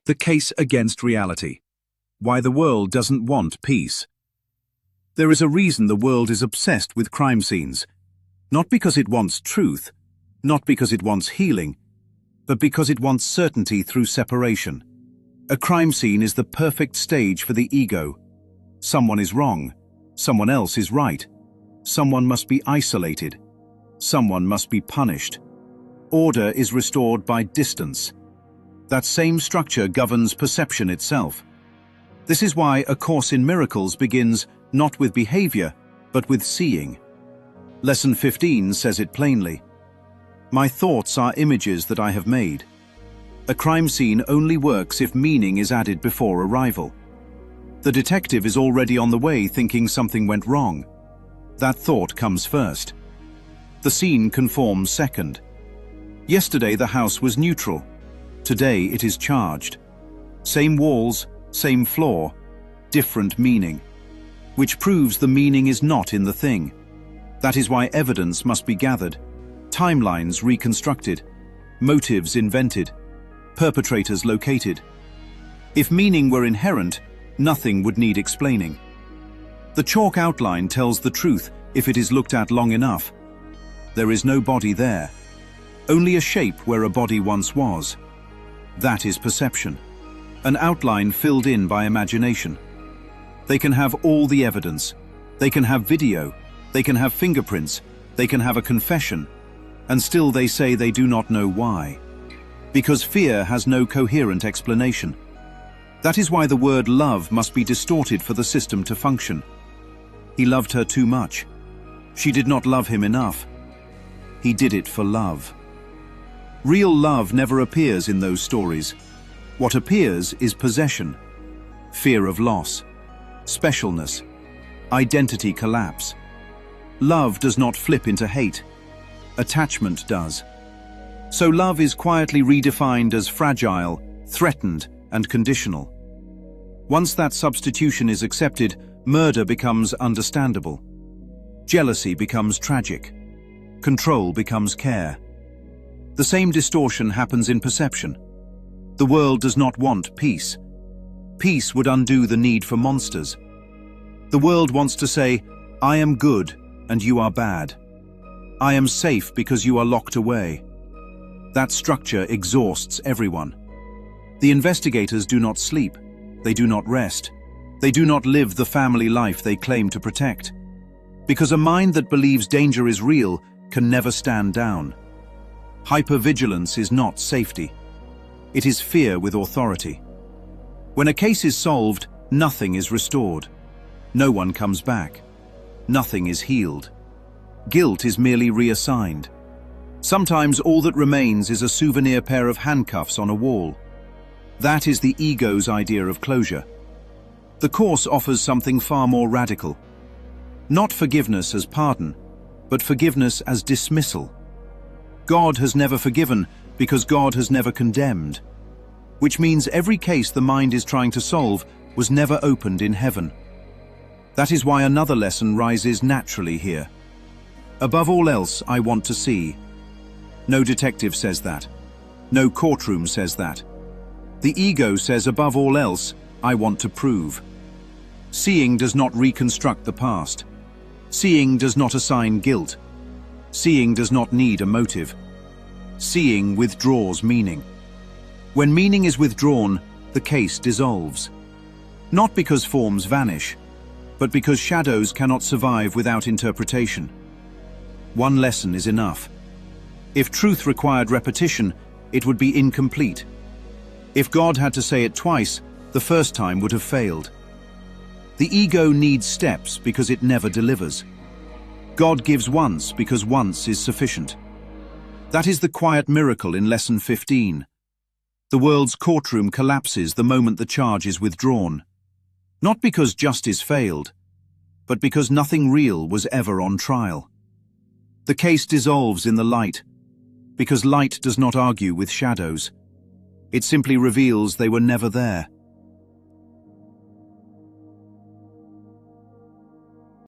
The case against reality. Why the world doesn't want peace. There is a reason the world is obsessed with crime scenes. Not because it wants truth, not because it wants healing, but because it wants certainty through separation. A crime scene is the perfect stage for the ego. Someone is wrong. Someone else is right. Someone must be isolated. Someone must be punished. Order is restored by distance. That same structure governs perception itself. This is why A Course in Miracles begins not with behavior, but with seeing. Lesson 15 says it plainly. My thoughts are images that I have made. A crime scene only works if meaning is added before arrival. The detective is already on the way thinking something went wrong. That thought comes first. The scene conforms second. Yesterday the house was neutral. Today it is charged. Same walls, same floor, different meaning. Which proves the meaning is not in the thing. That is why evidence must be gathered, timelines reconstructed, motives invented, perpetrators located. If meaning were inherent, nothing would need explaining. The chalk outline tells the truth if it is looked at long enough. There is no body there, only a shape where a body once was. That is perception, an outline filled in by imagination. They can have all the evidence, they can have video, they can have fingerprints, they can have a confession, and still they say they do not know why. Because fear has no coherent explanation. That is why the word love must be distorted for the system to function. He loved her too much. She did not love him enough. He did it for love. Real love never appears in those stories. What appears is possession, fear of loss, specialness, identity collapse. Love does not flip into hate. Attachment does. So love is quietly redefined as fragile, threatened, and conditional. Once that substitution is accepted, murder becomes understandable. Jealousy becomes tragic. Control becomes care. The same distortion happens in perception. The world does not want peace. Peace would undo the need for monsters. The world wants to say, I am good and you are bad. I am safe because you are locked away. That structure exhausts everyone. The investigators do not sleep. They do not rest. They do not live the family life they claim to protect. Because a mind that believes danger is real can never stand down. Hypervigilance is not safety. It is fear with authority. When a case is solved, nothing is restored. No one comes back. Nothing is healed. Guilt is merely reassigned. Sometimes all that remains is a souvenir pair of handcuffs on a wall. That is the ego's idea of closure. The Course offers something far more radical. Not forgiveness as pardon, but forgiveness as dismissal. God has never forgiven because God has never condemned, which means every case the mind is trying to solve was never opened in heaven. That is why another lesson rises naturally here. Above all else, I want to see. No detective says that. No courtroom says that. The ego says above all else, I want to prove. Seeing does not reconstruct the past. Seeing does not assign guilt. Seeing does not need a motive. Seeing withdraws meaning. When meaning is withdrawn, the case dissolves. Not because forms vanish, but because shadows cannot survive without interpretation. One lesson is enough. If truth required repetition, it would be incomplete. If God had to say it twice, the first time would have failed. The ego needs steps because it never delivers. God gives once because once is sufficient. That is the quiet miracle in Lesson 15. The world's courtroom collapses the moment the charge is withdrawn. Not because justice failed, but because nothing real was ever on trial. The case dissolves in the light, because light does not argue with shadows. It simply reveals they were never there.